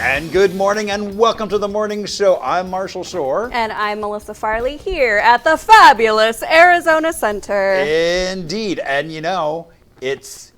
And good morning and welcome to the morning show. I'm Marshall Shore. And I'm Melissa Farley here at the fabulous Arizona Center. Indeed. And you know, it's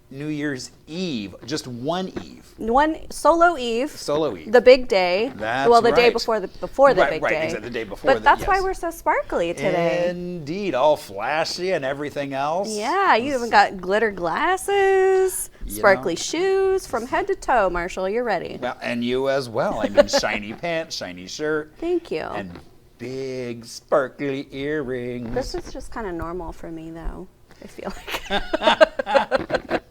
New Year's Eve, just one eve. One solo eve. Solo eve. The big day. That's well, the right. day before the big day. Right, exactly, the day before. But that's why we're so sparkly today. Indeed, all flashy and everything else. Yeah, you even got glitter glasses, sparkly shoes, from head to toe, Marshall. You're ready. Well, and you as well. I mean, shiny pants, shiny shirt. Thank you. And big sparkly earrings. This is just kind of normal for me, though, I feel like.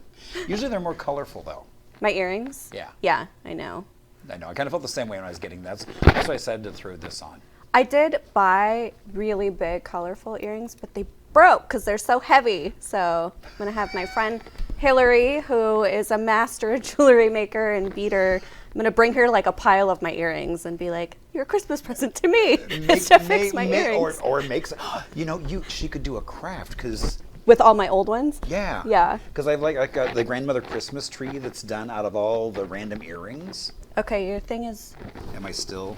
Usually they're more colorful, though. My earrings? Yeah. Yeah, I know. I know. I kind of felt the same way when I was getting that. That's why I decided to throw this on. I did buy really big, colorful earrings, but they broke because they're so heavy. So I'm going to have my friend Hillary, who is a master jewelry maker and beater. I'm going to bring her like a pile of my earrings and be like, "Your Christmas present to me is to fix my earrings." Or makes, she could do a craft because... With all my old ones? Yeah. Yeah. Because I have like the grandmother Christmas tree that's done out of all the random earrings. Okay, your thing is... Am I still...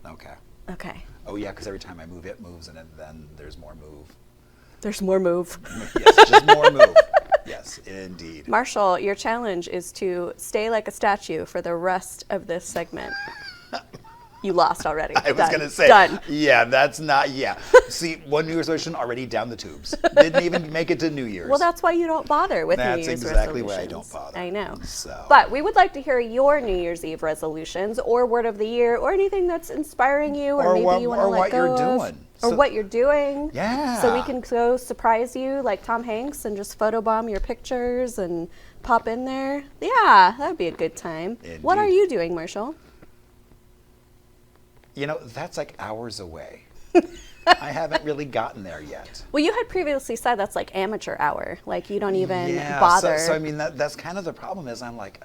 Okay. Okay. Oh yeah, because every time I move, it moves, and then there's more move. There's more move. Yes, just more move. Yes, indeed. Marshall, your challenge is to stay like a statue for the rest of this segment. You lost already. I was going to say, Done. Yeah, that's not, See, one New Year's resolution already down the tubes. Didn't even make it to New Year's. Well, that's why you don't bother with New Year's resolutions. That's exactly why I don't bother. I know. So. But we would like to hear your New Year's Eve resolutions or word of the year or anything that's inspiring you or maybe you want to let go of. Or what you're doing. Yeah. So we can go surprise you like Tom Hanks and just photobomb your pictures and pop in there. Yeah, that would be a good time. Indeed. What are you doing, Marshall? You know, that's like hours away. I haven't really gotten there yet. Well, you had previously said that's like amateur hour. Like you don't even bother. So I mean, that's kind of the problem is I'm like,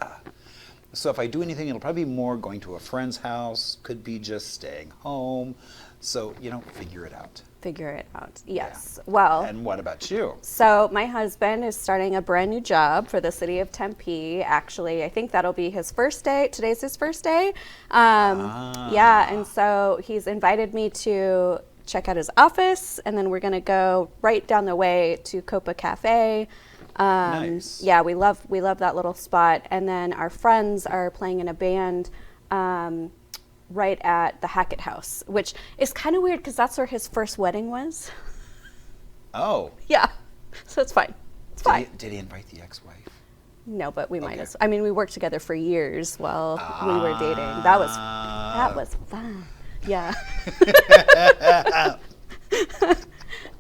So if I do anything, it'll probably be more going to a friend's house, could be just staying home. So, figure it out. Figure it out. Yes. Yeah. Well. And what about you? So my husband is starting a brand new job for the city of Tempe. Actually, I think that'll be his first day. Today's his first day. Yeah, and so he's invited me to check out his office, and then we're going to go right down the way to Copa Cafe. Nice. Yeah, we love that little spot. And then our friends are playing in a band right at the Hackett House, which is kind of weird because that's where his first wedding was. Oh. Yeah, so it's fine. It's fine. Did he invite the ex-wife? No, but we might as. I mean, we worked together for years while we were dating. That was fun. Yeah.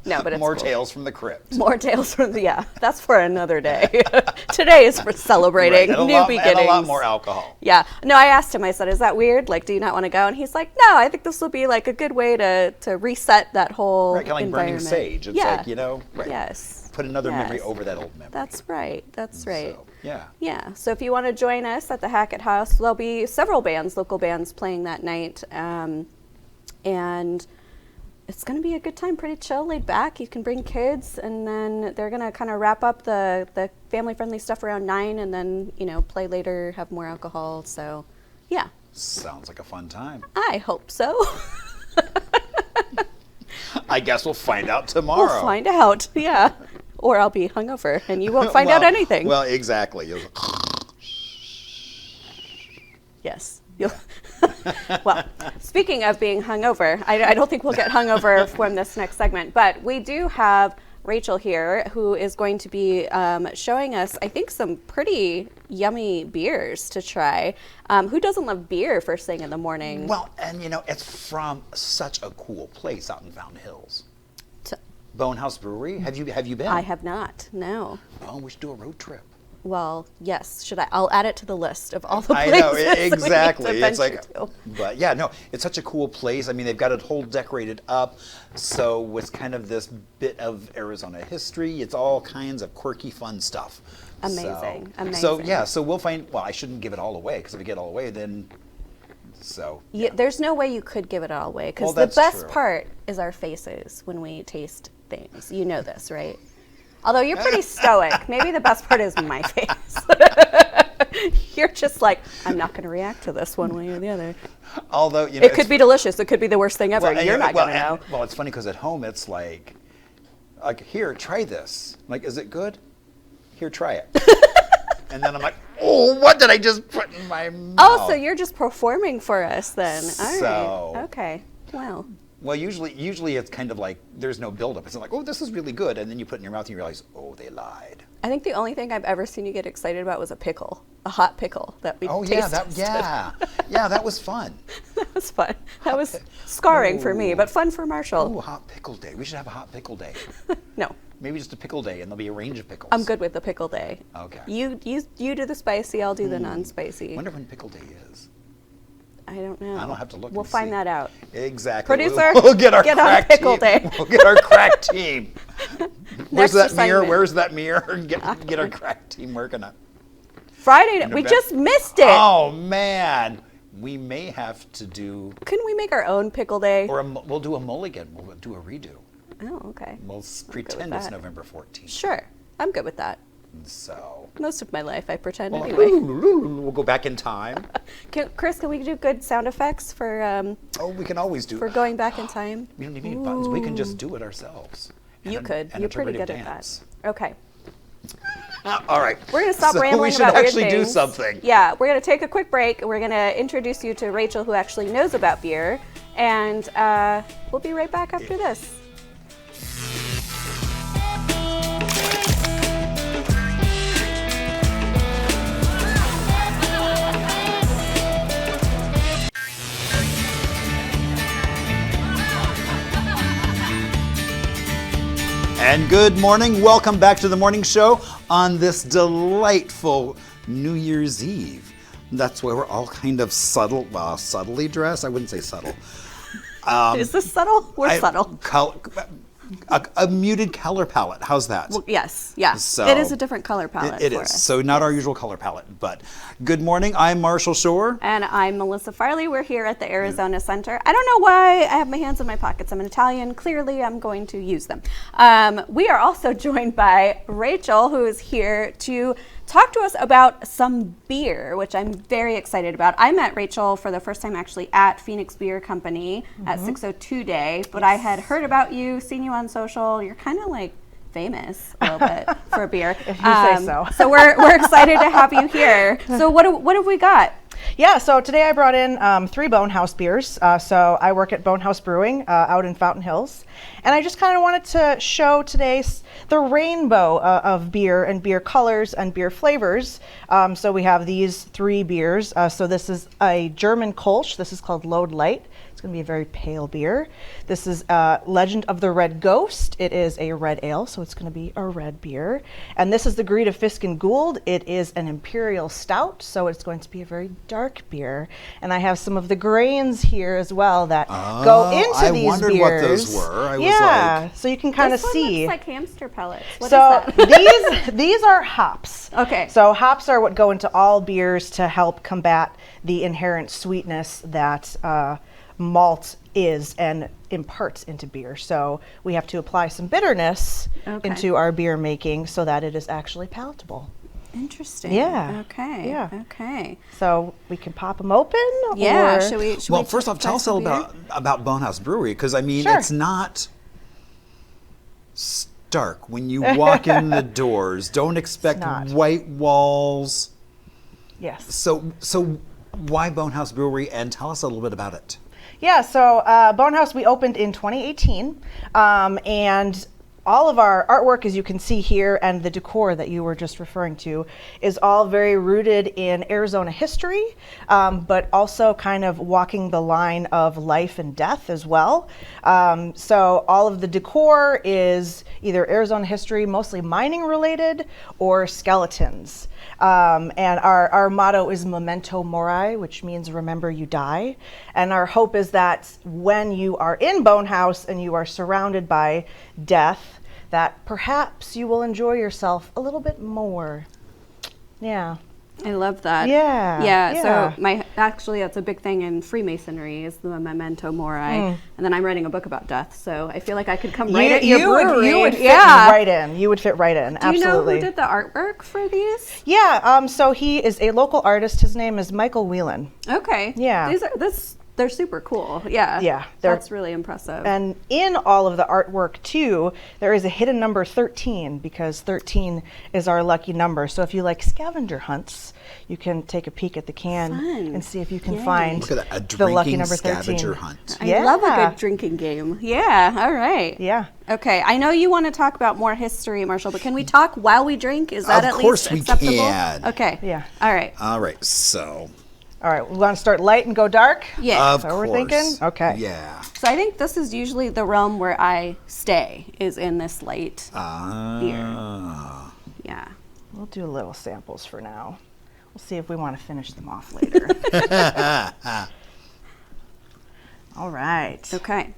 No, but it's more cool. tales from the crypt. More tales from that's for another day. Today is for celebrating new beginnings. And a lot more alcohol. Yeah. No, I asked him, I said, is that weird? Like, do you not want to go? And he's like, no, I think this will be like a good way to reset that whole kind of like burning sage. It's like, right. Yes. Put another memory over that old memory. That's right. That's right. So, yeah. Yeah. So if you want to join us at the Hackett House, there'll be several bands, local bands playing that night. And it's going to be a good time, pretty chill, laid back. You can bring kids, and then they're going to kind of wrap up the family-friendly stuff around 9, and then, play later, have more alcohol. So, yeah. Sounds like a fun time. I hope so. I guess we'll find out tomorrow. We'll find out, yeah. Or I'll be hungover, and you won't find out anything. Well, exactly. Yes. Well, speaking of being hungover, I don't think we'll get hungover from this next segment, but we do have Rachel here who is going to be showing us, I think, some pretty yummy beers to try. Who doesn't love beer first thing in the morning? Well, and it's from such a cool place out in Fountain Hills. Bonehouse Brewery. Have you been? I have not, no. Oh, we should do a road trip. Well, yes. Should I? I'll add it to the list of all the places. I know, exactly. It's like, but yeah, no, it's such a cool place. I mean, they've got it whole decorated up. So it's kind of this bit of Arizona history. It's all kinds of quirky, fun stuff. Amazing. So yeah, so we'll find. Well, I shouldn't give it all away because if we get it all away, then. So. Yeah, there's no way you could give it all away because the best part is our faces when we taste things. You know this, right? Although you're pretty stoic. Maybe the best part is my face. You're just like, I'm not going to react to this one way or the other. Although, you know, It could be delicious. It could be the worst thing ever. You're not going to know. Well, it's funny because at home it's like, here, try this. I'm like, is it good? Here, try it. And then I'm like, oh, what did I just put in my mouth? Oh, so you're just performing for us then. All right. So- Okay. Well. Well, usually it's kind of like there's no buildup. It's like, oh, this is really good, and then you put it in your mouth and you realize, oh, they lied. I think the only thing I've ever seen you get excited about was a pickle, a hot pickle that we tasted. Yeah, that was fun. That was fun. That was scarring for me, but fun for Marshall. Oh, hot pickle day. We should have a hot pickle day. No, Maybe just a pickle day, and there'll be a range of pickles. I'm good with the pickle day. Okay. You do the spicy, I'll do the non-spicy. Wonder when pickle day is. I don't know. I don't have to look. We'll and find see. that out. Exactly. Producer, we'll get our get on crack pickle team. day. We'll get our crack team. Where's Next that mirror? assignment. Where's that mirror? Get our crack team working on. Friday, we November- just missed it. Oh man, we may have to do, Couldn't we make our own pickle day? or we'll do a mulligan. We'll do a redo. Oh, okay. We'll pretend it's that. November 14th. Sure, I'm good with that. So Most of my life, I pretend well, anyway. we'll go back in time. Chris, can we do good sound effects for Oh, we can always do. going back in time? We don't even need buttons. We can just do it ourselves. You could. And You're a pretty derivative good at dance. that. Okay. All right. We're going to stop So rambling we should about weird actually do things. something. Yeah, we're going to take a quick break. We're going to introduce you to Rachel, who actually knows about beer. And we'll be right back after this. And good morning. Welcome back to the morning show on this delightful New Year's Eve. That's why we're all kind of subtly dressed. I wouldn't say subtle. Is this subtle? We're subtle. A muted color palette. How's that? Well, yes, yeah. So- it is a different color palette It for is. us. So not our usual color palette. But good morning. I'm Marshall Shore. And I'm Melissa Farley. We're here at the Arizona Center. I don't know why I have my hands in my pockets. I'm an Italian. Clearly, I'm going to use them. We are also joined by Rachel, who is here to talk to us about some beer, which I'm very excited about. I met Rachel for the first time actually at Phoenix Beer Company at 602 Day, but I had heard about you, seen you on social. You're kind of like famous a little bit for beer. If you say so. So we're excited to have you here. So what have we got? Yeah, so today I brought in 3 Bonehouse beers. So I work at Bonehouse Brewing out in Fountain Hills. And I just kind of wanted to show today the rainbow of beer and beer colors and beer flavors. So we have these 3 beers. So this is a German Kolsch. This is called Lode Light. It's going to be a very pale beer. This is Legend of the Red Ghost. It is a red ale, so it's going to be a red beer. And this is the Greed of Fisk and Gould. It is an imperial stout, so it's going to be a very dark beer. And I have some of the grains here as well that go into these beers. I wondered what those were. I was Yeah, so you can kind of This one see. looks like hamster pellets. What So is that? these are hops. Okay. So hops are what go into all beers to help combat the inherent sweetness that malt is and imparts into beer. So we have to apply some bitterness Okay. into our beer making so that it is actually palatable. Interesting. Yeah. Okay. Yeah. Okay. So we can pop them open. Yeah. or- Should we? Well, first off, tell us all about. about Bonehouse Brewery, because I mean, Sure. it's not stark when you walk in the doors. Don't expect not. white walls. Yes. So why Bonehouse Brewery, and tell us a little bit about it. Yeah, so Bonehouse, we opened in 2018, and all of our artwork, as you can see here, and the decor that you were just referring to, is all very rooted in Arizona history, but also kind of walking the line of life and death as well. So all of the decor is either Arizona history, mostly mining related, or skeletons. And our motto is Memento Mori, which means remember you die. And our hope is that when you are in Bonehouse and you are surrounded by death, that perhaps you will enjoy yourself a little bit more. Yeah. I love that. Yeah, Yeah. yeah. So actually that's a big thing in Freemasonry is the memento mori. And then I'm writing a book about death. So I feel like I could come right at your brewery. You would fit right in. You would fit right in. Do you know Absolutely. who did the artwork for these? Yeah. So he is a local artist. His name is Michael Whelan. Okay. Yeah. They're super cool. Yeah. Yeah, That's really impressive. And in all of the artwork too, there is a hidden number 13 because 13 is our lucky number. So if you like scavenger hunts, you can take a peek at the can and see if you can find Look at that, a the lucky drinking number 13. scavenger hunt. I love a good drinking game. Yeah. All right. Yeah. Okay. I know you want to talk about more history, Marshall, but can we talk while we drink? Is that at least acceptable? Of course we can. Okay. Yeah. All right. All right, so. All right, we want to start light and go dark? Yeah. Of That's what course. we're thinking? Okay. Yeah. So I think this is usually the realm where I stay, is in this light beer. Yeah. We'll do little samples for now. We'll see if we want to finish them off later. All right. Okay.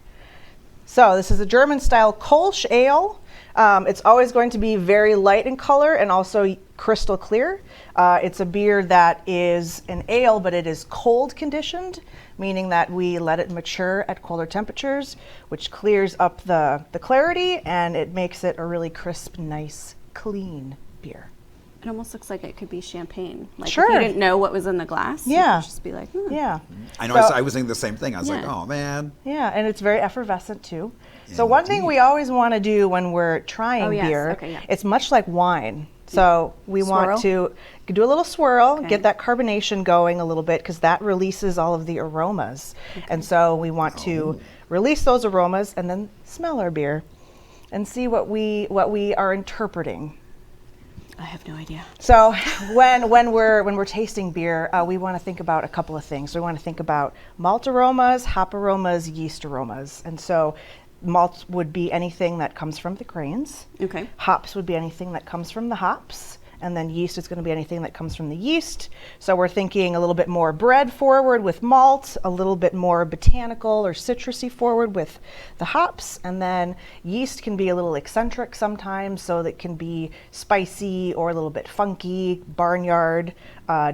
So this is a German-style Kolsch ale. It's always going to be very light in color and also crystal clear. It's a beer that is an ale, but it is cold conditioned, meaning that we let it mature at colder temperatures, which clears up the clarity and it makes it a really crisp, nice, clean beer. It almost looks like it could be champagne. Like Sure. if you didn't know what was in the glass, you Yeah. could just be like, Yeah. I know, So- I was thinking the same thing. I was like, Yeah. oh, man. Yeah, and it's very effervescent too. So one thing we always want to do when we're trying Oh, yes. beer, Okay, yeah. it's much like wine. So we Swirl? want to do a little swirl, Okay. get that carbonation going a little bit because that releases all of the aromas. And so we want to release those aromas and then smell our beer and see what we are interpreting. I have no idea. So when we're tasting beer, we want to think about a couple of things. We want to think about malt aromas, hop aromas, yeast aromas. And so malt would be anything that comes from the grains. Okay. Hops would be anything that comes from the hops. And then yeast is going to be anything that comes from the yeast. So we're thinking a little bit more bread forward with malt, a little bit more botanical or citrusy forward with the hops. And then yeast can be a little eccentric sometimes, so that can be spicy or a little bit funky, barnyard,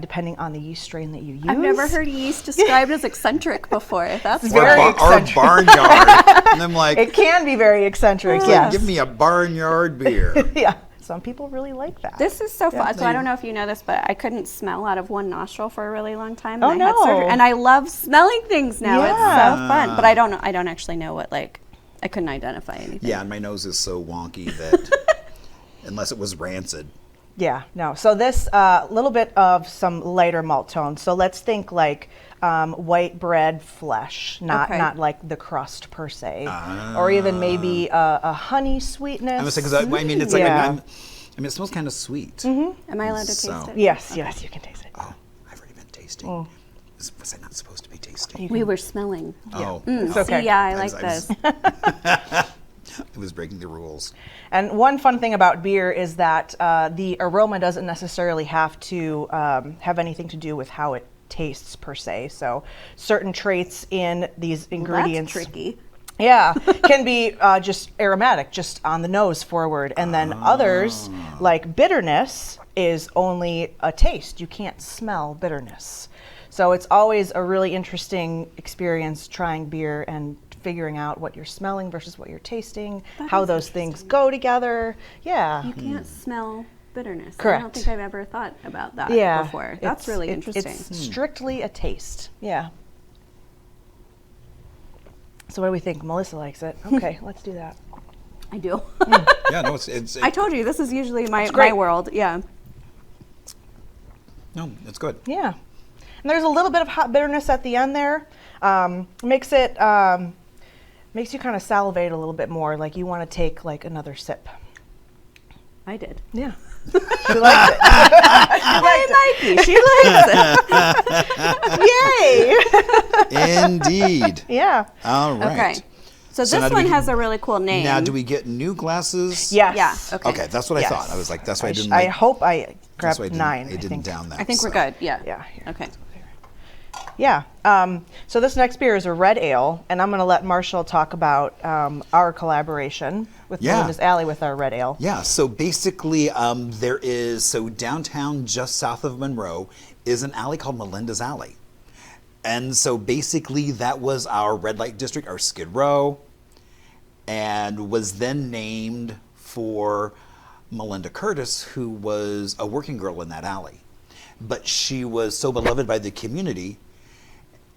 depending on the yeast strain that you use. I've never heard yeast described as eccentric before. That's very Or eccentric. barnyard. And I'm like, It can be very eccentric, it's yes. like, give me a barnyard beer. Yeah, some people really like that. This is so fun. So I they- don't know if you know this, but I couldn't smell out of one nostril for a really long time. Oh, and I had no. surgery. And I love smelling things now. It's Yeah. so fun. But I don't know. I don't actually know what, like, I couldn't identify anything. Yeah, and my nose is so wonky that unless it was rancid. Yeah, no. So this little bit of some lighter malt tones. So let's think like white bread flesh, not Okay. not like the crust per se, or even maybe a honey sweetness. I was saying, 'cause I mean, it's like, Yeah. it smells kind of sweet. Am I allowed to So- taste it? Yes, yes, you can taste it. Oh, I've already been tasting. Was I not supposed to be tasting? We were smelling. Oh, It's okay. See, yeah, I I like was- this. it was breaking the rules. And one fun thing about beer is that the aroma doesn't necessarily have to have anything to do with how it tastes per se. So certain traits in these ingredients, That's tricky. yeah, can be just aromatic, just on the nose forward. And then others, like bitterness, is only a taste. You can't smell bitterness. So it's always a really interesting experience trying beer and figuring out what you're smelling versus what you're tasting, how is those things go together. Yeah. You can't smell bitterness. I Correct. don't think I've ever thought about that Yeah. before. That's It's- really it's- interesting. It's strictly a taste. Yeah. So what do we think? Melissa likes it. Okay, let's do that. I do. Yeah, no, it's I told you, this is usually my great. world. Yeah. no, it's good. Yeah. And there's a little bit of hot bitterness at the end there. Makes you kind of salivate a little bit more, like you want to take like another sip. I did. Yeah. She likes it. I like you. She likes it. Yay! Indeed. Yeah. All right. Okay. So So now this do one we- has a really cool name. Now, do we get new glasses? Yes. Yeah. Okay. Okay, that's what Yes. I thought. I was like, that's why I didn't. I like, hope I that's grabbed why I didn't, 9. I didn't think. down that. I think we're so. good. Yeah. Yeah. Here. Okay. Yeah. So this next beer is a red ale, and I'm going to let Marshall talk about our collaboration with Melinda's Alley with our red ale. Yeah, so basically so downtown just south of Monroe is an alley called Melinda's Alley. And so basically that was our red light district, our Skid Row, and was then named for Melinda Curtis, who was a working girl in that alley. But she was so beloved by the community,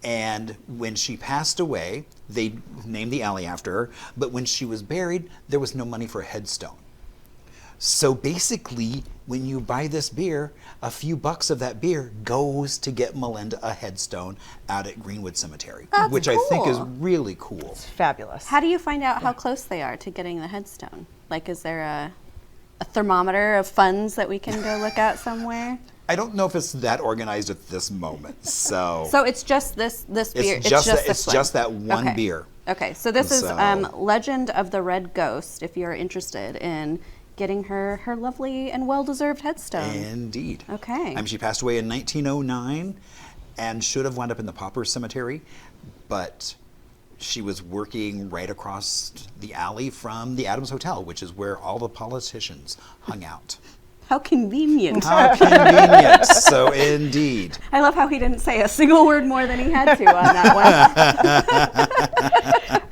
and when she passed away, they named the alley after her, but when she was buried, there was no money for a headstone. So basically, when you buy this beer, a few bucks of that beer goes to get Melinda a headstone out at Greenwood Cemetery, That's which I think is cool. really cool. It's fabulous. How do you find out how close they are to getting the headstone? Like, is there a thermometer of funds that we can go look at somewhere? I don't know if it's that organized at this moment, so. So it's just this beer. It's just this that one Okay. beer. Okay, so this is So- Legend of the Red Ghost, if you're interested in getting her lovely and well-deserved headstone. Indeed. Okay. She passed away in 1909 and should have wound up in the Pauper Cemetery, but she was working right across the alley from the Adams Hotel, which is where all the politicians hung out. How convenient. How convenient. So indeed. I love how he didn't say a single word more than he had to on that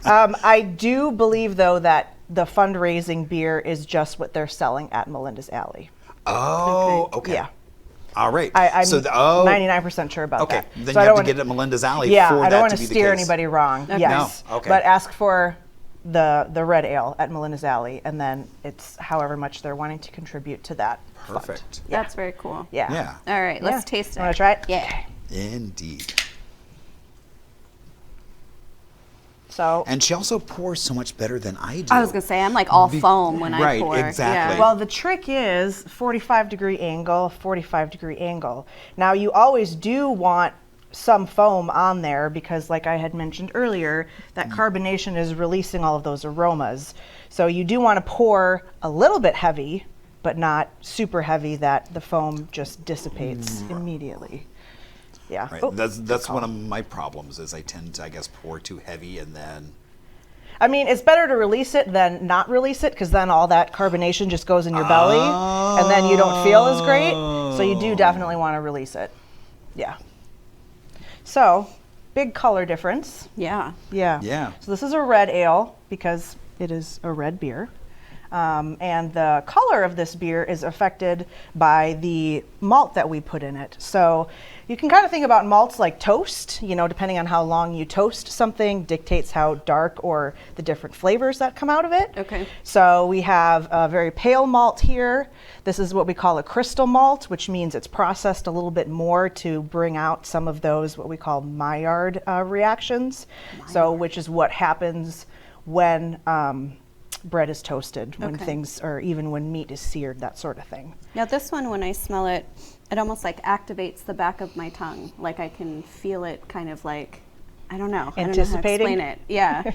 one. I do believe, though, that the fundraising beer is just what they're selling at Melinda's Alley. Oh, okay. Yeah. All right. I'm so 99% sure about okay. that. Then So I you have don't to wanna- get it at Melinda's Alley Yeah, for I that don't want to to be the steer case. anybody wrong. Okay. Yes. No, okay. But ask for the red ale at Melinda's Alley, and then it's however much they're wanting to contribute to that fund. Perfect. Yeah. That's very cool. Yeah. Yeah. All right, let's Yeah. taste it. Want to try it? Yeah. Indeed. So, And she also pours so much better than I do. I was gonna say I'm like all foam when I right, pour. exactly. Yeah. well, the trick is 45-degree angle, 45-degree angle. Now, you always do want some foam on there because, like I had mentioned earlier, that carbonation is releasing all of those aromas. So you do want to pour a little bit heavy, but not super heavy that the foam just dissipates immediately. Yeah. Right. Oh, That's one of my problems is I tend to, I guess, pour too heavy and then. I mean, it's better to release it than not release it because then all that carbonation just goes in your belly and then you don't feel as great. So you do definitely want to release it. Yeah. So, big color difference. Yeah. Yeah. Yeah. So this is a red ale because it is a red beer. And the color of this beer is affected by the malt that we put in it. So you can kind of think about malts like toast, depending on how long you toast something dictates how dark or the different flavors that come out of it. Okay. So we have a very pale malt here. This is what we call a crystal malt, which means it's processed a little bit more to bring out some of those, what we call Maillard reactions. So which is what happens when bread is toasted, when Okay. things, or even when meat is seared, that sort of thing. Now this one, when I smell it, it almost like activates the back of my tongue. Like I can feel it kind of like, I don't know. I don't know how to Anticipating? explain it. Yeah.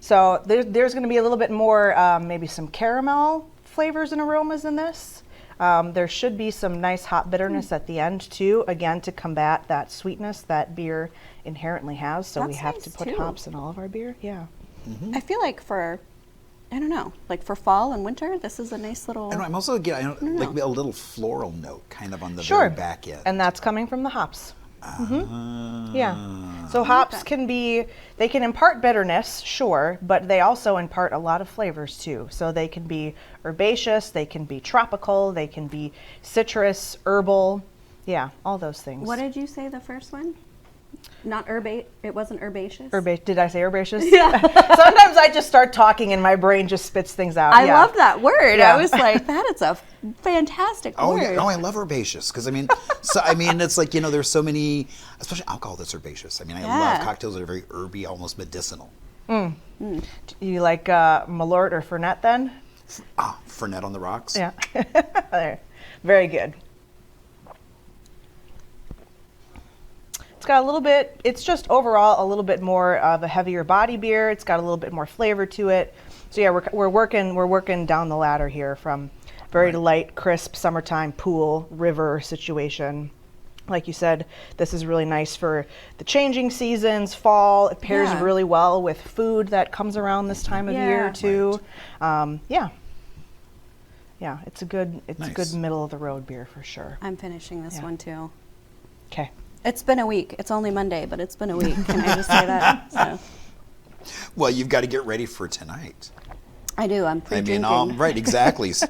So there's going to be a little bit more, maybe some caramel flavors and aromas in this. There should be some nice hop bitterness at the end too, again to combat that sweetness that beer inherently has. So we That's have nice, to put too. hops in all of our beer. Yeah. I feel like for, I don't know, like for fall and winter, this is a nice little. And I'm also getting know. like a little floral note kind of on the Sure. very back end. And that's coming from the hops. Ah. Yeah. So hops can they can impart bitterness, sure, but they also impart a lot of flavors too. So they can be herbaceous, they can be tropical, they can be citrus, herbal. Yeah, all those things. What did you say the first one? Not herbate. It wasn't herbaceous. Did I say herbaceous? Yeah. Sometimes I just start talking and my brain just spits things out. I Yeah. love that word. Yeah. I was like, that is a fantastic Oh word. yeah, I love herbaceous because it's like there's so many, especially alcohol that's herbaceous. I Yeah. love cocktails that are very herby, almost medicinal. You like Malort or Fernet then? Fernet on the rocks. Yeah. There. Very good. It's got a little bit, it's just overall a little bit more of a heavier body beer. It's got a little bit more flavor to it. So yeah, we're working down the ladder here from very light, crisp summertime pool river situation Like you said, this is really nice for the changing seasons, fall. It pairs really well with food that comes around this time of year too. Yeah, it's a good middle of the road beer for sure. I'm finishing this one too. Okay. It's been a week. It's only Monday, but it's been a week. Can I just say that? So. Well, you've got to get ready for tonight. I do. I'm pre-drinking. I mean, right, exactly. So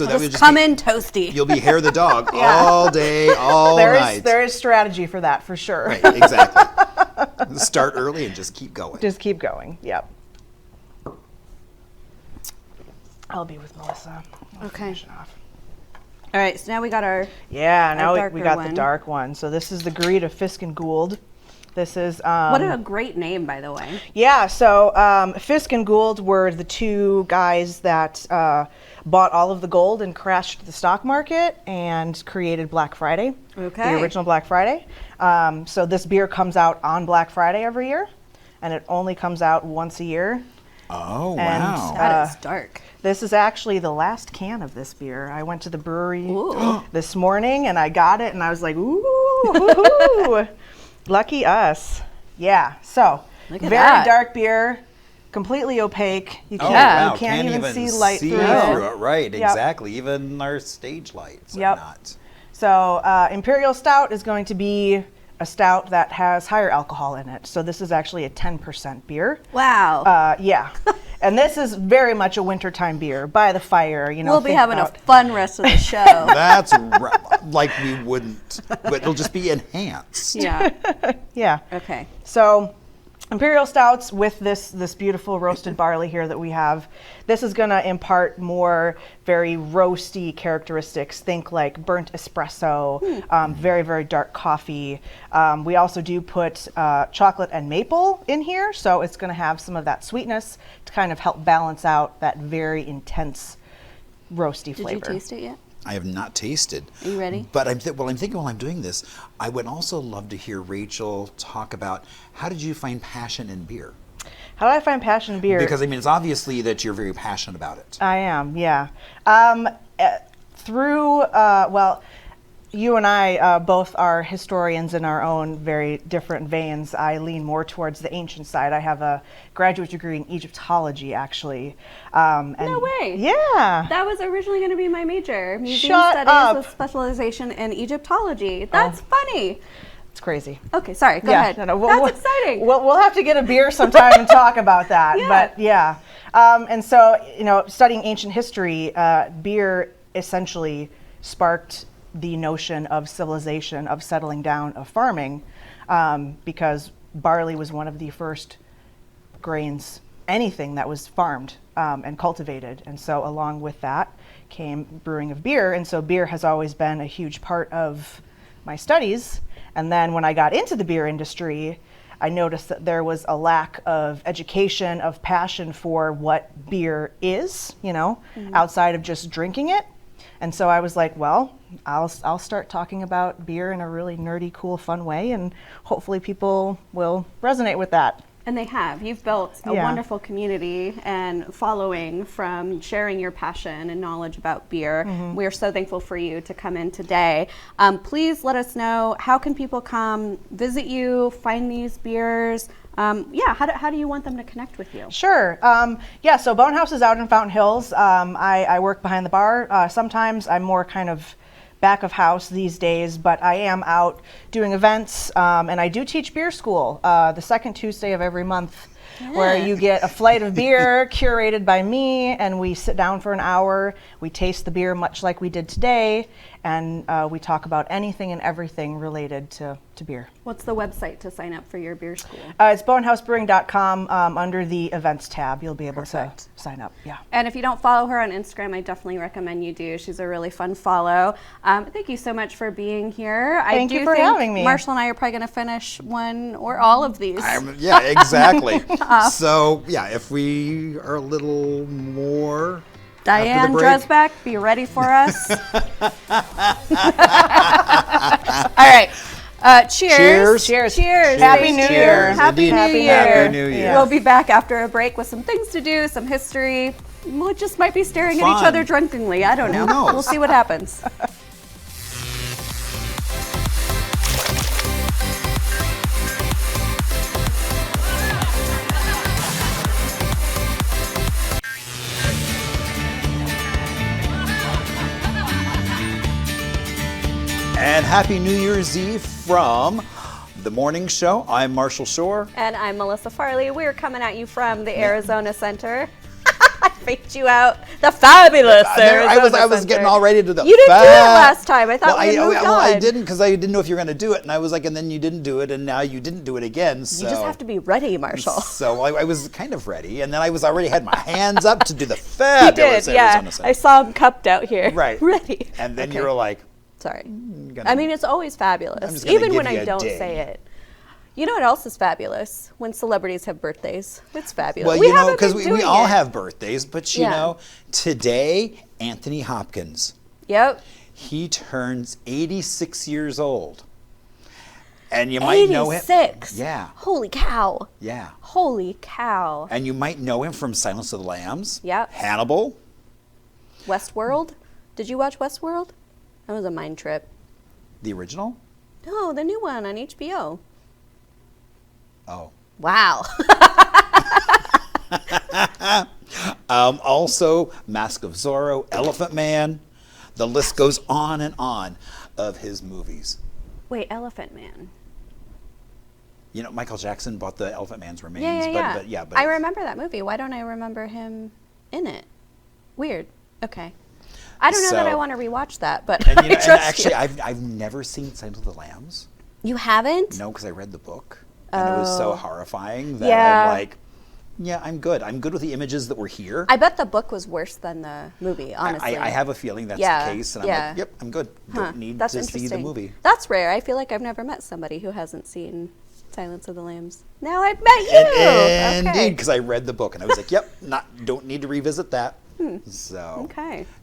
that would just come in toasty. You'll be hair the dog all day, all night. There is strategy for that, for sure. Right, exactly. Start early and just keep going. Just keep going. Yep. I'll be with Melissa. I'll finish it off. All right, so now we got our now we got the dark one. So this is the Greed of Fisk and Gould. This is what a great name, by the way. Yeah, so Fisk and Gould were the two guys that bought all of the gold and crashed the stock market and created Black Friday. Okay. The original Black Friday. So this beer comes out on Black Friday every year, and it only comes out once a year. Oh, wow. That is dark. This is actually the last can of this beer. I went to the brewery this morning and I got it and I was like, ooh, lucky us. Yeah, so very dark beer, completely opaque. You can't even see light through it. Right, exactly. Even our stage lights are not. So Imperial Stout is going to be a stout that has higher alcohol in it. So this is actually a 10% beer. Wow. Yeah. And this is very much a wintertime beer by the fire. You know, we'll be having a fun rest of the show. That's like we wouldn't, but it'll just be enhanced. Yeah. Yeah. Okay. So Imperial Stouts with this beautiful roasted barley here that we have. This is going to impart more very roasty characteristics. Think like burnt espresso, very, very dark coffee. We also do put chocolate and maple in here, so it's going to have some of that sweetness to kind of help balance out that very intense roasty flavor. Did you taste it yet? I have not tasted. Are you ready? But I'm thinking while I'm doing this, I would also love to hear Rachel talk about how did you find passion in beer? How did I find passion in beer? Because I mean, it's obviously that you're very passionate about it. I am, yeah. You and I both are historians in our own very different veins. I lean more towards the ancient side. I have a graduate degree in Egyptology, actually. No way. Yeah. That was originally going to be my major. Museum Shut Studies up. with specialization in Egyptology. That's funny. It's crazy. Okay, sorry. Go ahead. No, That's exciting. We'll have to get a beer sometime and talk about that. Yeah. But yeah. And so, you know, studying ancient history, beer essentially sparked the notion of civilization, of settling down, of farming, because barley was one of the first grains, anything that was farmed and cultivated. And so along with that came brewing of beer. And so beer has always been a huge part of my studies. And then when I got into the beer industry, I noticed that there was a lack of education, of passion for what beer is, you know, outside of just drinking it. And so I was like, well, I'll start talking about beer in a really nerdy, cool, fun way, and hopefully people will resonate with that. And they have. You've built a wonderful community and following from sharing your passion and knowledge about beer. We are so thankful for you to come in today. Please let us know, how can people come visit you, find these beers? How do you want them to connect with you? Sure. So Bonehouse is out in Fountain Hills. I work behind the bar. Sometimes I'm more kind of back of house these days, but I am out doing events, and I do teach beer school the second Tuesday of every month, where you get a flight of beer curated by me, and we sit down for an hour, we taste the beer much like we did today, and we talk about anything and everything related to beer. What's the website to sign up for your beer school? It's boneHouseBrewing.com. Under the events tab, you'll be able to sign up. Yeah. And if you don't follow her on Instagram, I definitely recommend you do. She's a really fun follow. Thank you so much for being here. Thank you for having me. Marshall and I are probably going to finish one or all of these. Yeah, exactly. So, yeah, if we are a little more... Diane Dresbeck, be ready for us. All right. Cheers. Cheers. Happy New Year. Happy New Year. We'll be back after a break with some things to do, some history. We just might be staring at each other drunkenly. I don't know. Who knows? We'll see what happens. And happy New Year's Eve from The Morning Show. I'm Marshall Shore. And I'm Melissa Farley. We're coming at you from the Arizona Center. I faked you out. The fabulous Arizona I was Center. getting all ready to do You didn't do it last time. I thought we had moved on. Well, I didn't because I didn't know if you were going to do it. And I was like, and then you didn't do it. And now you didn't do it again. So. You just have to be ready, Marshall. So I was kind of ready. And then I was already had my hands up to do the fabulous Arizona Center. I saw him cupped out here. Right. Ready. And then you were like. Sorry. I mean, it's always fabulous, even when I don't say it. You know what else is fabulous? When celebrities have birthdays. It's fabulous. Well, you know, because we all have birthdays, but you know, today, Anthony Hopkins. Yep. He turns 86 years old. And you might know him. 86? Yeah. Holy cow. Yeah. Holy cow. And you might know him from Silence of the Lambs. Yep. Hannibal. Westworld. Did you watch Westworld? That was a mind trip. The original? No, the new one on HBO. Oh. Wow. Also, Mask of Zorro, Elephant Man. The list goes on and on of his movies. Wait, Elephant Man. You know, Michael Jackson bought the Elephant Man's remains. Yeah. But I remember that movie. Why don't I remember him in it? Weird. Okay. I don't know that I want to rewatch that, but and, you know, I trust you. I've never seen Silence of the Lambs. You haven't? No, because I read the book. And it was so horrifying that I'm like, yeah, I'm good. I'm good with the images that were here. I bet the book was worse than the movie, honestly. I have a feeling that's the case. And I'm like, yep, I'm good. Don't need to see the movie. That's rare. I feel like I've never met somebody who hasn't seen Silence of the Lambs. Now I've met you. Indeed, because I read the book. And I was like, yep, don't need to revisit that. So,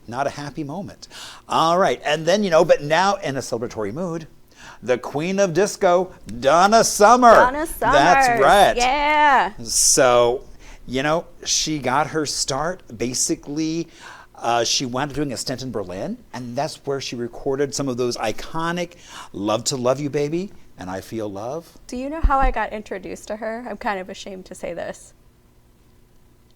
not a happy moment. All right. And then, you know, but now in a celebratory mood, the Queen of Disco, Donna Summer. Donna Summer. That's right. Yeah. So, you know, she got her start. Basically, she wound up doing a stint in Berlin, and that's where she recorded some of those iconic Love to Love You, Baby, and I Feel Love. Do you know how I got introduced to her? I'm kind of ashamed to say this.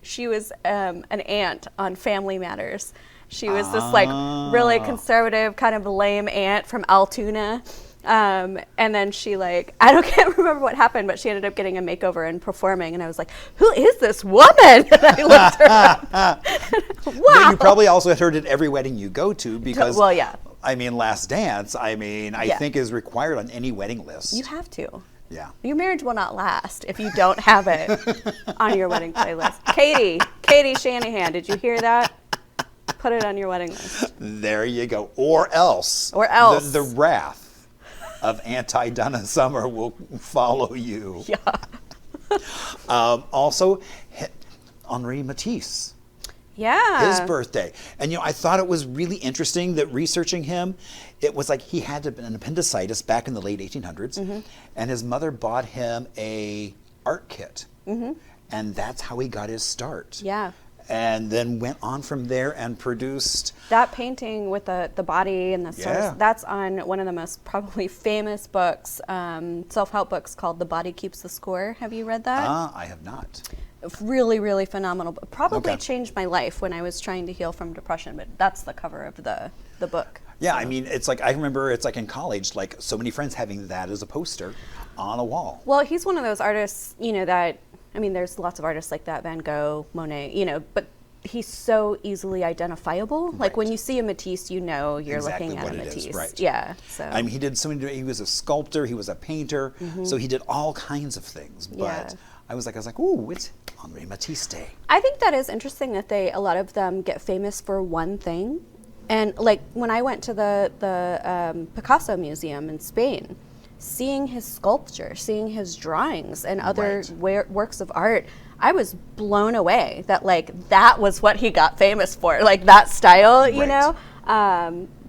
She was an aunt on Family Matters. She was this like really conservative, kind of lame aunt from Altoona. And then she I can't remember what happened, but she ended up getting a makeover and performing. And I was like, who is this woman? And I looked her up. Wow. But you probably also had heard at every wedding you go to because, well, yeah. I mean, Last Dance, I think is required on any wedding list. You have to. Yeah. Your marriage will not last if you don't have it on your wedding playlist. Katie Shanahan, did you hear that? Put it on your wedding list. There you go. Or else. The wrath of anti-Donna Summer will follow you. Yeah. Also, Henri Matisse. Yeah. His birthday. And, you know, I thought it was really interesting that researching him, it was like he had an appendicitis back in the late 1800s, and his mother bought him a art kit. And that's how he got his start. Yeah. And then went on from there and produced... That painting with the body and the stars, that's on one of the most probably famous books, self-help books called The Body Keeps the Score. Have you read that? I have not. Really, really phenomenal. Probably changed my life when I was trying to heal from depression, but that's the cover of the book. Yeah, so. I mean, it's like, I remember it's like in college, like so many friends having that as a poster on a wall. Well, he's one of those artists, you know, that, I mean, there's lots of artists like that, Van Gogh, Monet, you know, but he's so easily identifiable. Right. Like when you see a Matisse, you know you're looking at a Matisse. Right. Yeah. So I mean, he did so many. He was a sculptor. He was a painter. So he did all kinds of things. But I was like, ooh, it's Henri Matisse Day. I think that is interesting that a lot of them get famous for one thing. And like when I went to the Picasso Museum in Spain, seeing his sculpture, seeing his drawings and other works of art, I was blown away that like that was what he got famous for, like that style, you know.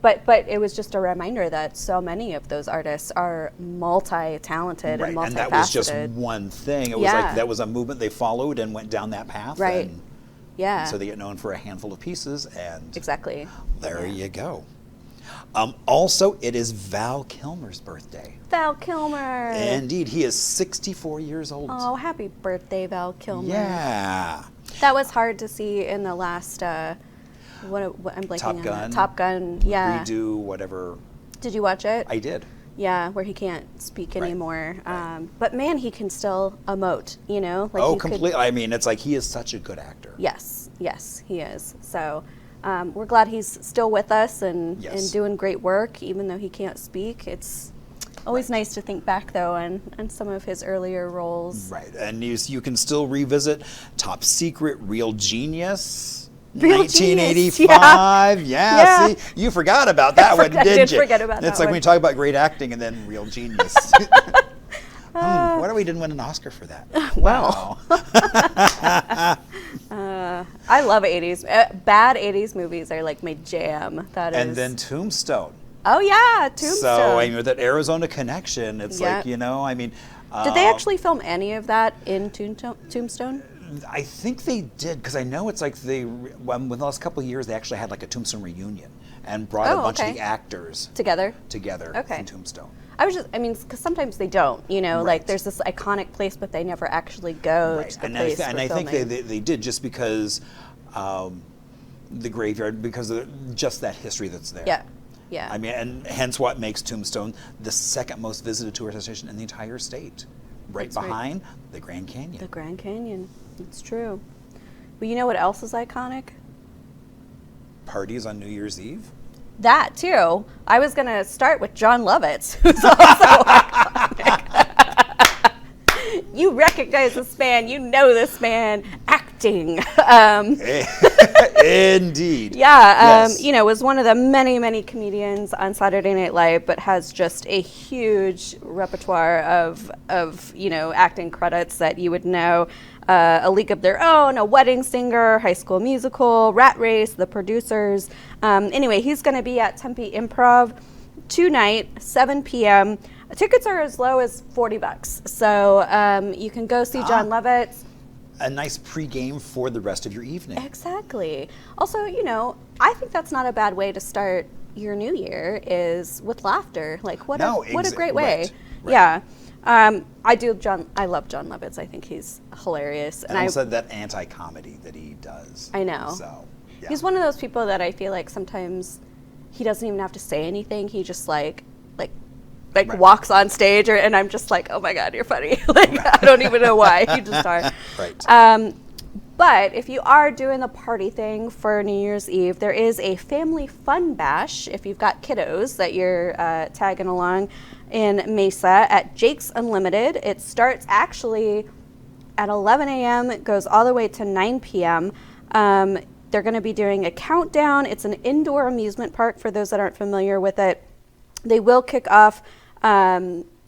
But it was just a reminder that so many of those artists are multi-talented and multifaceted. And that was just one thing. It was like that was a movement they followed and went down that path. Right. And so they get known for a handful of pieces, and there you go. Also, it is Val Kilmer's birthday. Val Kilmer. Indeed, he is 64 years old. Oh, happy birthday, Val Kilmer. Yeah. That was hard to see in the last, what I'm blanking Top on. Gun. Top Gun, yeah. Redo, whatever. Did you watch it? I did. Yeah, where he can't speak Right. anymore. Right. But man, he can still emote, you know? Like Oh, you could- completely. I mean, it's like he is such a good actor. Yes, he is. So we're glad he's still with us and doing great work, even though he can't speak. It's always nice to think back, though, on some of his earlier roles. Right, and you can still revisit Top Secret, Real Genius. Real 1985. Genius, Yeah. See, you forgot about that one, did you? I did forget about that It's like one. when you talk about great acting and then Real Genius. Wonder we didn't win an Oscar for that. Well. Wow. I love 80s. Bad 80s movies are like my jam. And then Tombstone. Oh, yeah, Tombstone. So, I mean, with that Arizona connection, it's Yeah. like, you know, I mean. Did they actually film any of that in Tombstone? I think they did, because I know it's like within the last couple of years, they actually had like a Tombstone reunion and brought a bunch of the actors together in Tombstone. Because sometimes they don't, you know, Right. like there's this iconic place, but they never actually go to the place And for I think filming. they did just because the graveyard, because of just that history that's there. Yeah, yeah. I mean, and hence what makes Tombstone the second most visited tourist destination in the entire state, right That's right. behind the Grand Canyon. The Grand Canyon. It's true. But you know what else is iconic? Parties on New Year's Eve. That too. I was gonna start with John Lovitz, who's also iconic. You recognize this man. You know this man. Acting. Indeed. Yeah, Yes. you know, was one of the many, many comedians on Saturday Night Live, but has just a huge repertoire of you know, acting credits that you would know. A League of Their Own, A Wedding Singer, High School Musical, Rat Race, The Producers. Anyway, he's going to be at Tempe Improv tonight, 7 p.m. Tickets are as low as $40. So you can go see John Lovitz. A nice pregame for the rest of your evening. Exactly. Also, you know, I think that's not a bad way to start your new year, is with laughter. Like, what a great way. Right. Yeah. I love John Lovitz. I think he's hilarious. And also that anti-comedy that he does. I know. So, yeah. He's one of those people that I feel like sometimes he doesn't even have to say anything. He just like Right. walks on stage, and I'm just like, oh my God, you're funny. Like, I don't even know why. You just are. Right. But if you are doing the party thing for New Year's Eve, there is a family fun bash if you've got kiddos that you're tagging along in Mesa at Jake's Unlimited. It starts actually at 11 a.m. It goes all the way to 9 p.m. They're going to be doing a countdown. It's an indoor amusement park for those that aren't familiar with it. They will kick off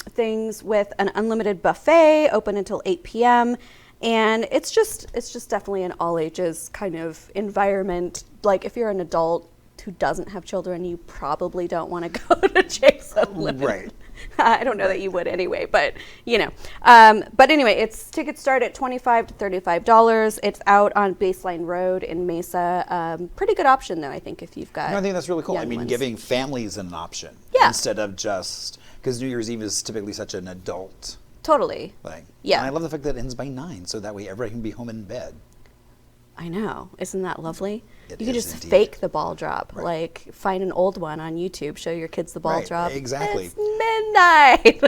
things with an unlimited buffet open until 8 p.m. And it's just definitely an all ages kind of environment. Like, if you're an adult who doesn't have children, you probably don't want to go to Jake's Unlimited. Right. I don't know that you would anyway, but you know. But anyway, tickets start at $25 to $35. It's out on Baseline Road in Mesa. Pretty good option though, I think, if you've got. I think that's really cool. I young mean, ones. giving families an option instead of just, because New Year's Eve is typically such an adult Totally. thing. Yeah. And I love the fact that it ends by 9, so that way everybody can be home in bed. I know. Isn't that lovely? It You can is just indeed. fake the ball drop. Right. Like, find an old one on YouTube, show your kids the ball Right, drop. exactly. It's midnight.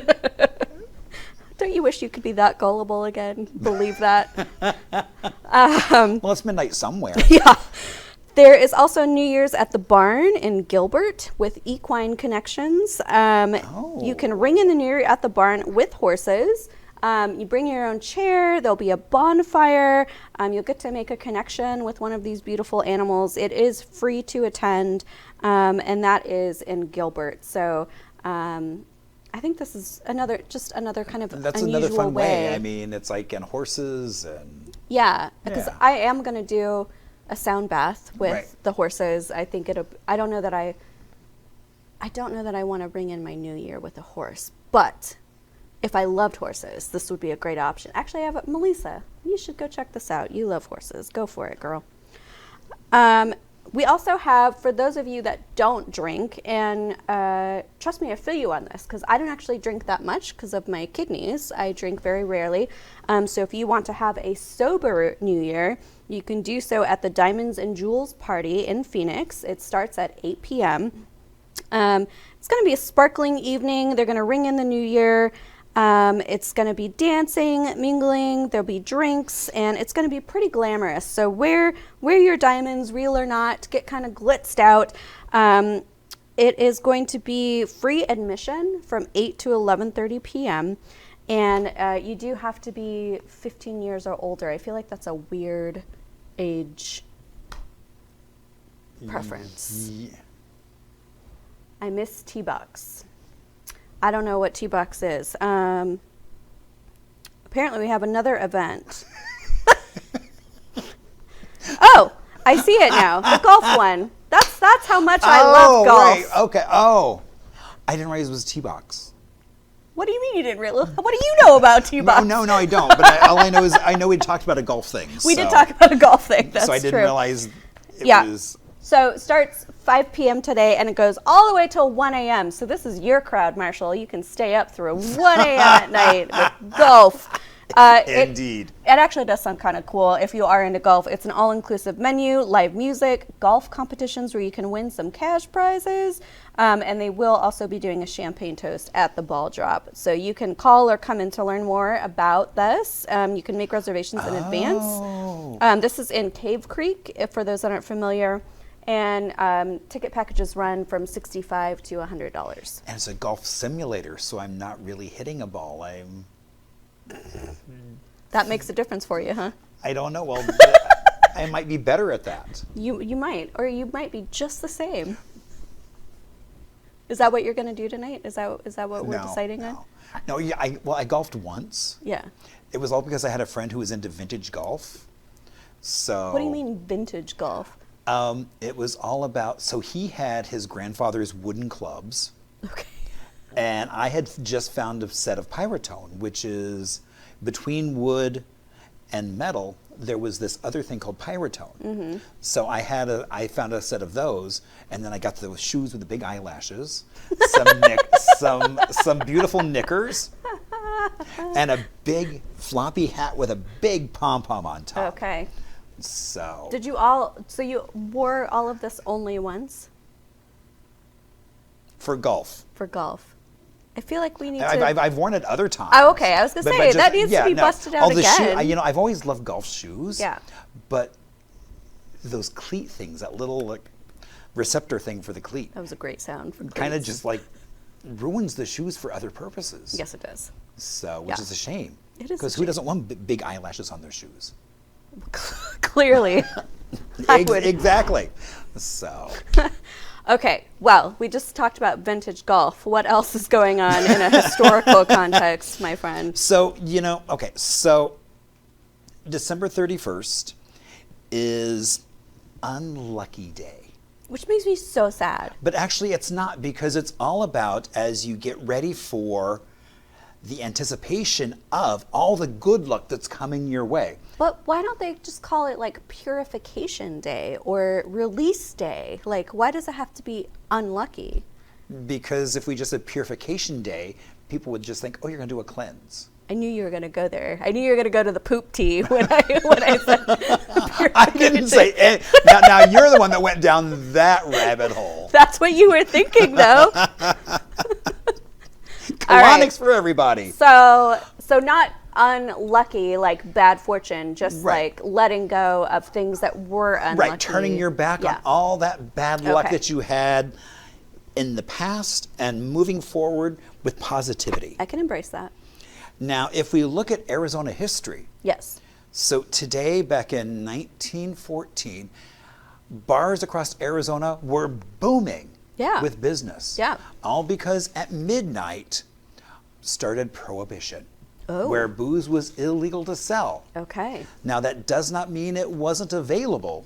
Don't you wish you could be that gullible again? Believe that? Well, it's midnight somewhere. Yeah. There is also New Year's at the Barn in Gilbert with equine connections. You can ring in the New Year at the Barn with horses. You bring your own chair. There'll be a bonfire. You'll get to make a connection with one of these beautiful animals. It is free to attend, and that is in Gilbert. So I think this is another kind of That's unusual another fun way. I mean, it's like in horses and. Yeah, because Yeah. I am going to do a sound bath with Right. the horses. I think I don't know that I want to bring in my new year with a horse, but if I loved horses, this would be a great option. Actually, I have Melissa. You should go check this out. You love horses. Go for it, girl. We also have, for those of you that don't drink, and trust me, I feel you on this, because I don't actually drink that much because of my kidneys. I drink very rarely. So if you want to have a sober New Year, you can do so at the Diamonds and Jewels party in Phoenix. It starts at 8 p.m. It's going to be a sparkling evening. They're going to ring in the new year. It's going to be dancing, mingling, there'll be drinks, and it's going to be pretty glamorous. So wear your diamonds, real or not, get kind of glitzed out. It is going to be free admission from 8 to 11:30 p.m. And you do have to be 15 years or older. I feel like that's a weird age preference. Yeah. I miss T-Box. I don't know what T-Box is. Apparently we have another event. Oh, I see it now. The golf one. That's how much I love golf. Right. Okay. Oh, I didn't realize it was T-Box. What do you mean you didn't realize? What do you know about T-Box? No, I don't. But all I know is we talked about a golf thing. We did talk about a golf thing. That's so I didn't true. realize it was. So it starts 5 p.m. today, and it goes all the way till 1 a.m. So this is your crowd, Marshall. You can stay up through 1 a.m. at night with golf. Indeed. It actually does sound kind of cool if you are into golf. It's an all-inclusive menu, live music, golf competitions where you can win some cash prizes, and they will also be doing a champagne toast at the ball drop. So you can call or come in to learn more about this. You can make reservations in advance. This is in Cave Creek, for those that aren't familiar. And ticket packages run from $65 to $100. And it's a golf simulator, so I'm not really hitting a ball. That makes a difference for you, huh? I don't know. Well, I might be better at that. You might, or you might be just the same. Is that what you're going to do tonight? Is that what we're deciding on? No, yeah. I golfed once. Yeah. It was all because I had a friend who was into vintage golf. So. What do you mean vintage golf? It was all about. So he had his grandfather's wooden clubs. Okay. And I had just found a set of Pyrotone, which is between wood and metal. There was this other thing called Pyrotone. Mm-hmm. So I found a set of those, and then I got those shoes with the big eyelashes, some beautiful knickers, and a big floppy hat with a big pom pom on top. Okay. So. So you wore all of this only once? For golf. For golf. I feel like we need to. I've worn it other times. Oh, okay. I was gonna say that needs to be busted out again. I've always loved golf shoes. Yeah. But those cleat things, that little receptor thing for the cleat. That was a great sound. Kind of just ruins the shoes for other purposes. Yes, it does. So, which is a shame. It is. Because who doesn't want big eyelashes on their shoes? Clearly. Exactly. So. Okay, well, we just talked about vintage golf. What else is going on in a historical context, my friend? So, so December 31st is Unlucky Day. Which makes me so sad. But actually it's not, because it's all about, as you get ready for the anticipation of all the good luck that's coming your way. But why don't they just call it Purification Day or Release Day? Why does it have to be unlucky? Because if we just said Purification Day, people would just think, oh, you're going to do a cleanse. I knew you were going to go there. I knew you were going to go to the poop tea when I said I didn't say it. Now you're the one that went down that rabbit hole. That's what you were thinking, though. Colonics for everybody. So not unlucky, bad fortune, just letting go of things that were unlucky. Right, turning your back on all that bad luck that you had in the past and moving forward with positivity. I can embrace that. Now, if we look at Arizona history. Yes. So today, back in 1914, bars across Arizona were booming with business. Yeah. All because at midnight started Prohibition, where booze was illegal to sell. Okay. Now, that does not mean it wasn't available.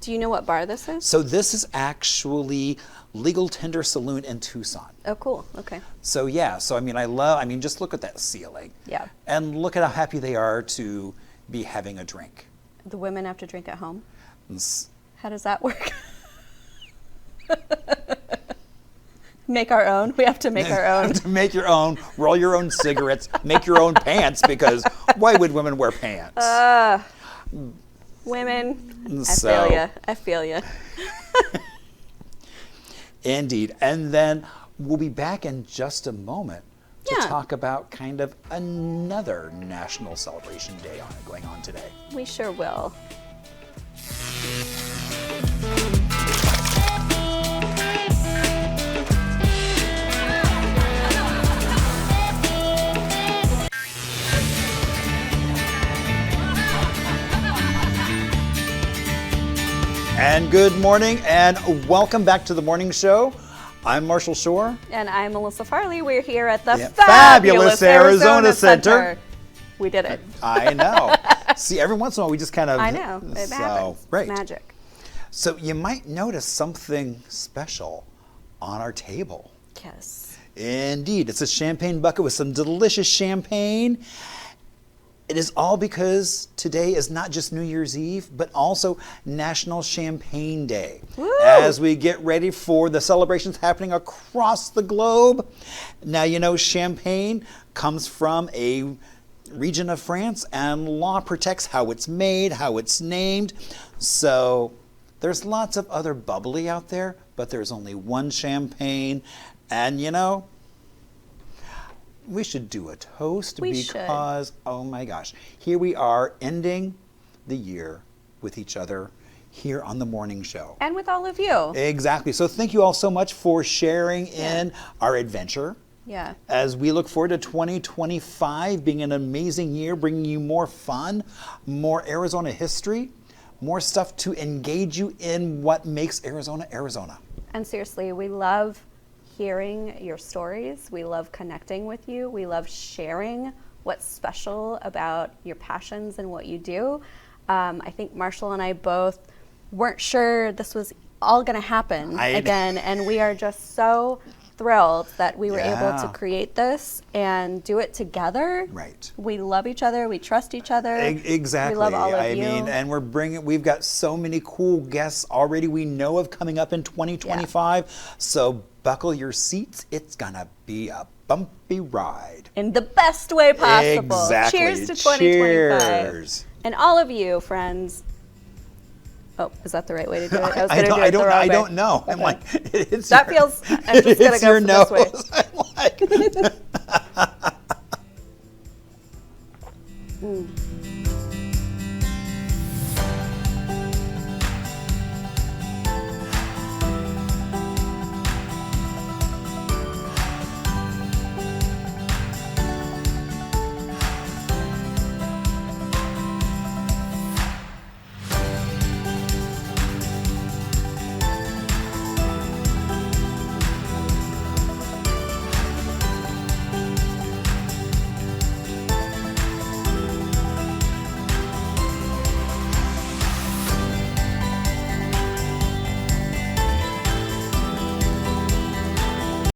Do you know what bar this is? So this is actually Legal Tender Saloon in Tucson. Oh, cool. Okay. So just look at that ceiling. Yeah. And look at how happy they are to be having a drink. The women have to drink at home? How does that work? Make our own? We have to make our own. To make your own, roll your own cigarettes, make your own pants, because why would women wear pants? Women, So. I feel you. Indeed. And then we'll be back in just a moment to Yeah. talk about kind of another national celebration day going on today. We sure will. And good morning and welcome back to the morning show. I'm Marshall Shore. And I'm Melissa Farley. We're here at the Yeah, fabulous Arizona Center. We did it. I know. See, every once in a while we just kind of... I know. It happens. Right. It's magic. So you might notice something special on our table. Yes. Indeed. It's a champagne bucket with some delicious champagne. It is all because today is not just New Year's Eve, but also National Champagne Day. Woo! As we get ready for the celebrations happening across the globe. Now, you know, champagne comes from a region of France, and law protects how it's made, how it's named. So there's lots of other bubbly out there, but there's only one champagne. And, you know, we should do a toast We should. because, oh my gosh, here we are ending the year with each other here on the morning show. And with all of you. Exactly. So thank you all so much for sharing in our adventure. Yeah. As we look forward to 2025 being an amazing year, bringing you more fun, more Arizona history, more stuff to engage you in what makes Arizona, Arizona. And seriously, we love hearing your stories. We love connecting with you. We love sharing what's special about your passions and what you do. I think Marshall and I both weren't sure this was all going to happen again, and we are just so thrilled that we were able to create this and do it together. Right. We love each other. We trust each other. Exactly. We love all of you. I mean, and we've got so many cool guests already we know of coming up in 2025. So buckle your seats. It's gonna be a bumpy ride. In the best way possible. Exactly. Cheers to 2025. Cheers. And all of you, friends. Oh, is that the right way to do it? I was I going to do it the wrong I way. don't know. I'm Okay. like, it's that feels, I'm just going to it's go your for this way. nose. I'm like,